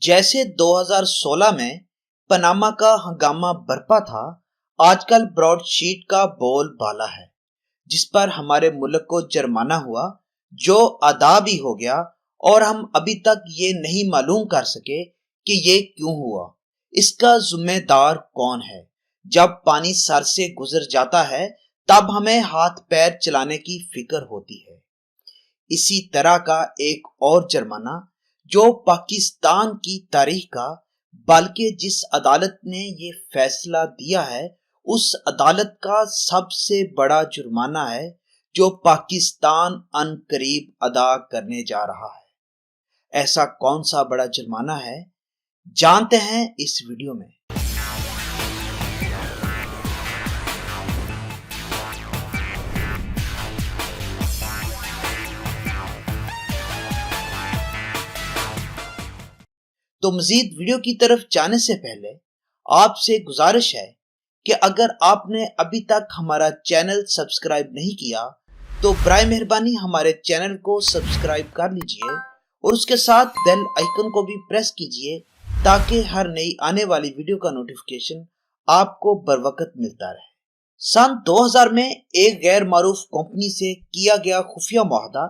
जैसे 2016 में पनामा का हंगामा बरपा था, आजकल ब्रॉडशीट का बोलबाला है, जिस पर हमारे मुल्क को जुर्माना हुआ, जो अदा भी हो गया और हम अभी तक ये नहीं मालूम कर सके कि ये क्यों हुआ। इसका जिम्मेदार कौन है? जब पानी सर से गुजर जाता है, तब हमें हाथ पैर चलाने की फिक्र होती है। इसी तरह का एक और जुर्माना जो पाकिस्तान की तारीख का, बल्कि जिस अदालत ने ये फैसला दिया है, उस अदालत का सबसे बड़ा जुर्माना है जो पाकिस्तान अनकरीब अदा करने जा रहा है। ऐसा कौन सा बड़ा जुर्माना है, जानते हैं इस वीडियो में। तो मजीद वीडियो की तरफ जाने से पहले आपसे गुजारिश है कि अगर आपने अभी तक हमारा चैनल सब्सक्राइब नहीं किया तो बराए मेहरबानी हमारे चैनल को सब्सक्राइब कर लीजिए और उसके साथ बेल आइकन को भी प्रेस कीजिए ताकि हर नई आने वाली वीडियो का नोटिफिकेशन आपको बर वक्त मिलता रहे। सन 2000 में एक गैर मारूफ कंपनी से किया गया खुफिया मुआहदा,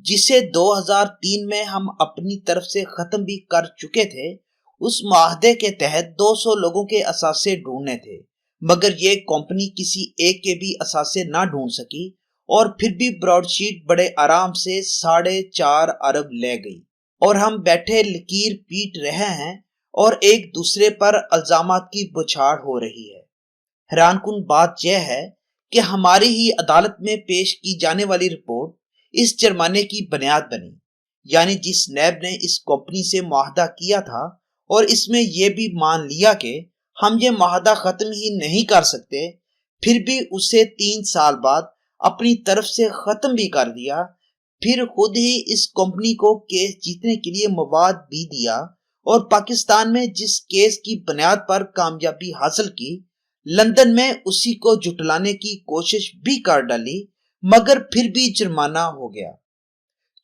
जिसे 2003 में हम अपनी तरफ से खत्म भी कर चुके थे, उस मुआहदे के तहत 200 लोगों के असासे ढूंढने थे, मगर ये कंपनी किसी एक के भी असासे ना ढूंढ सकी और फिर भी ब्रॉडशीट बड़े आराम से 4.5 अरब ले गई और हम बैठे लकीर पीट रहे हैं और एक दूसरे पर इल्जामात की बौछार हो रही है। हैरानकुन बात यह है कि हमारी ही अदालत में पेश की जाने वाली रिपोर्ट इस जुर्माने की बुनियाद बनी, यानी जिस नैब ने इस कंपनी से मुआहदा किया था और इसमें यह भी मान लिया कि हम ये मुआहदा खत्म ही नहीं कर सकते, फिर भी उसे 3 साल बाद अपनी तरफ से खत्म भी कर दिया, फिर खुद ही इस कंपनी को केस जीतने के लिए मवाद भी दिया और पाकिस्तान में जिस केस की बुनियाद पर कामयाबी हासिल की, लंदन में उसी को जुटलाने की कोशिश भी कर डाली, मगर फिर भी जुर्माना हो गया।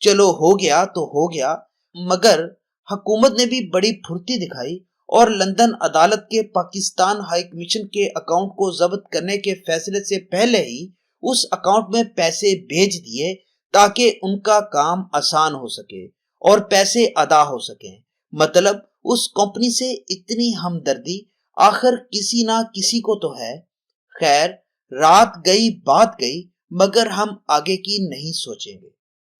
चलो हो गया तो हो गया, मगर हुकूमत ने भी बड़ी फुर्ती दिखाई और लंदन अदालत के पाकिस्तान हाई कमीशन के अकाउंट को जब्त करने के फैसले से पहले ही उस अकाउंट में पैसे भेज दिए ताकि उनका काम आसान हो सके और पैसे अदा हो सके। मतलब उस कंपनी से इतनी हमदर्दी आखिर किसी ना किसी को तो है। खैर, रात गई बात गई, मगर हम आगे की नहीं सोचेंगे।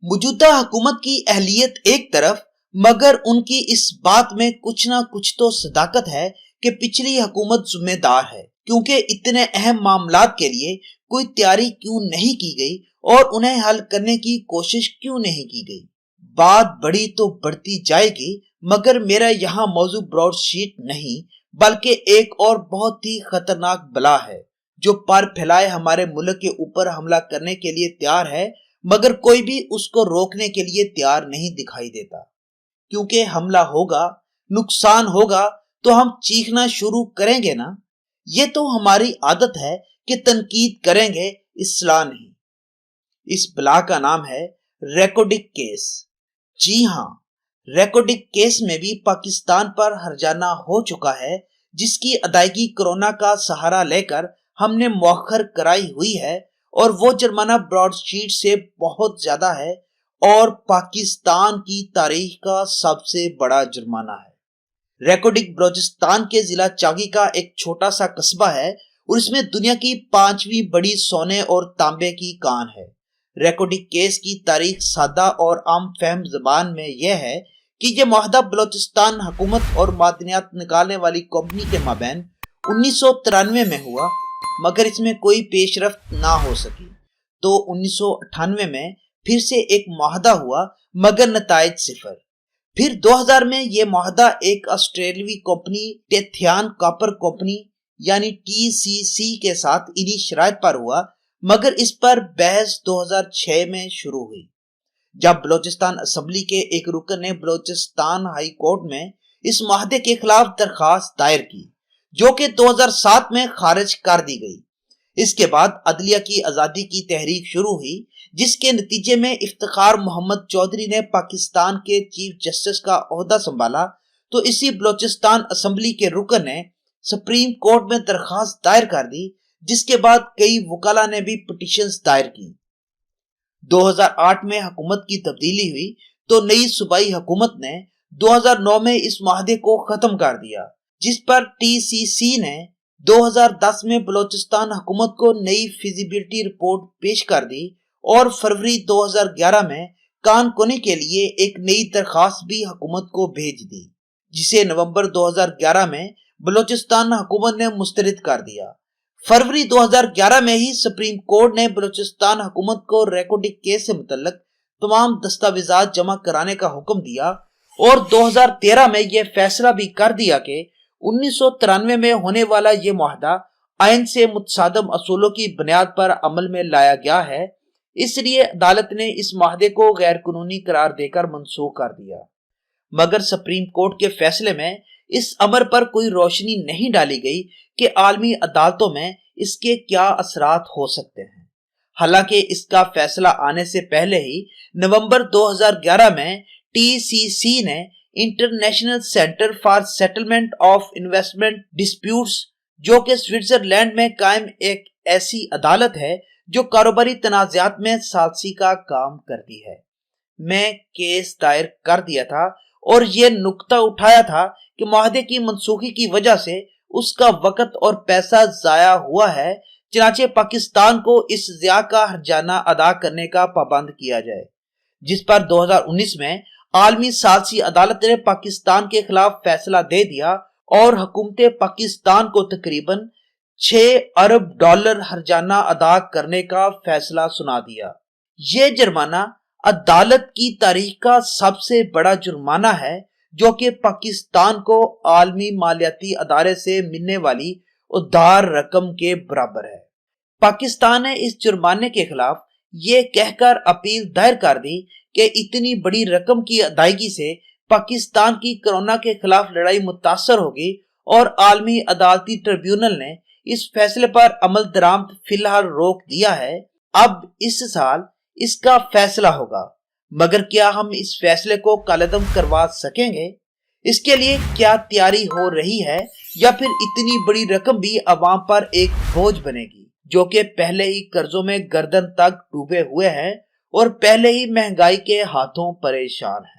मौजूदा हुकूमत की अहलियत एक तरफ, मगर उनकी इस बात में कुछ ना कुछ तो सदाकत है कि पिछली हुकूमत जिम्मेदार है, क्योंकि इतने अहम मामलात के लिए कोई तैयारी क्यों नहीं की गई और उन्हें हल करने की कोशिश क्यों नहीं की गई। बात बड़ी तो बढ़ती जाएगी, मगर मेरा यहाँ मौजू ब्रॉडशीट नहीं बल्कि एक और बहुत ही खतरनाक बला है जो पर फैलाए हमारे मुल्क के ऊपर हमला करने के लिए तैयार है, मगर कोई भी उसको रोकने के लिए तैयार नहीं दिखाई देता। क्योंकि हमला होगा, नुकसान होगा तो हम चीखना शुरू करेंगे ना। ये तो हमारी आदत है कि तनकीद करेंगे, इस्लाह नहीं। इस बला का नाम है रेकोडिक केस। जी हाँ, रेकोडिक केस में भी पाकिस्तान पर हर्जाना हो चुका है, जिसकी अदायगी कोरोना का सहारा लेकर हमने मौखर कराई हुई है और वो जुर्माना ब्रॉडशीट से बहुत ज्यादा है और पाकिस्तान की तारीख का सबसे बड़ा जुर्माना है। रेकोडिक बलोचिस्तान के जिला चागी का एक छोटा सा कस्बा है और इसमें दुनिया की 5वीं बड़ी सोने और तांबे की कान है। रेकोडिक केस की तारीख सादा और आम फहम जबान में यह है कि यह मुआहदा बलोचिस्तान हुकूमत और मादनियात निकालने वाली कंपनी के माबैन 1993 में हुआ, मगर इसमें कोई पेशरफ्त ना हो सकी। तो 1998 में फिर से एक मुआहदा हुआ, मगर नताइज सिफर। फिर 2000 में यह मुआहदा एक ऑस्ट्रेलियाई कंपनी टेथियान कॉपर कंपनी यानी TCC के साथ इन्हीं शराइत पर हुआ, मगर इस पर बहस 2006 में शुरू हुई, जब बलोचिस्तान असेंबली के एक रुकन ने बलोचिस्तान हाई कोर्ट में इस मुआहदे के खिलाफ दरखास्त दायर की, जो कि 2007 में खारिज कर दी गई। इसके बाद अदलिया की आज़ादी की तहरीक शुरू हुई, जिसके नतीजे में इफ्तिखार मोहम्मद चौधरी ने पाकिस्तान के चीफ जस्टिस का ओहदा संभाला, तो इसी बलोचिस्तान असेंबली के रुकन ने सुप्रीम कोर्ट में दरखास्त दायर कर दी, जिसके बाद कई वकाला ने भी पिटीशंस दायर की। 2008 में हुकूमत की तब्दीली हुई तो नई सूबाई हुकूमत ने 2009 में इस माहदे को खत्म कर दिया, जिस पर TCC ने 2010 में बलोचिस्तान हुकूमत को नई फिजिबिलिटी रिपोर्ट पेश कर दी और फरवरी 2011 में कान कोने के लिए एक नई दरखास्त भी हुकूमत को भेज दी, जिसे नवंबर 2011 में बलोचिस्तान हुकूमत ने मुस्तरद कर दिया। फरवरी 2011 में ही सुप्रीम कोर्ट ने बलोचिस्तान हुकूमत को रेकॉर्डिंग केस से मुतल्लिक तमाम दस्तावेजात जमा कराने का हुक्म दिया और 2013 में यह फैसला भी कर दिया कि 1993 में होने वाला ये मुआहदा आइन से मुतसादम असूलों की बुनियाद पर अमल में लाया गया है, इसलिए अदालत ने इस मुआहदे को गैर कानूनी करार देकर मनसूख कर दिया। मगर सुप्रीम कोर्ट के फैसले में इस अमर पर कोई रोशनी नहीं डाली गई कि आलमी अदालतों में इसके क्या असरात हो सकते हैं। हालांकि इसका फैसला आने से पहले ही नवंबर 2011 में TCC ने international centre for settlement of investment disputes, जो कि स्विट्जरलैंड में कायम एक ऐसी अदालत है जो कारोबारी तनाज़ात में सालसी का काम करती है, में केस दायर कर दिया था और यह नुक्ता उठाया था कि मुआहदे की मनसूखी की वजह से उसका वक्त और पैसा जाया हुआ है, चनाचे पाकिस्तान को इस ज़िया का हर्जाना अदा करने का पाबंद किया जाए, जिस पर 2019 में आलमी सालसी अदालत ने पाकिस्तान के खिलाफ फैसला दे दिया और हुकूमत पाकिस्तान को तकरीबन $6 अरब हर्जाना अदा करने का फैसला सुना दिया। यह जुर्माना अदालत की तारीख का सबसे बड़ा जुर्माना है, जो कि पाकिस्तान को आलमी मालियाती अदारे से मिलने वाली उधार रकम के बराबर है। पाकिस्तान ने इस जुर्माने के खिलाफ ये कहकर अपील दायर कर दी कि इतनी बड़ी रकम की अदायगी से पाकिस्तान की कोरोना के खिलाफ लड़ाई मुतासर होगी और आलमी अदालती ट्रिब्यूनल ने इस फैसले पर अमल दरामद फिलहाल रोक दिया है। अब इस साल इसका फैसला होगा, मगर क्या हम इस फैसले को कालेदम करवा सकेंगे? इसके लिए क्या तैयारी हो रही है या फिर इतनी बड़ी रकम भी अवाम पर एक बोझ बनेगी, जो कि पहले ही कर्जों में गर्दन तक डूबे हुए हैं और पहले ही महंगाई के हाथों परेशान है।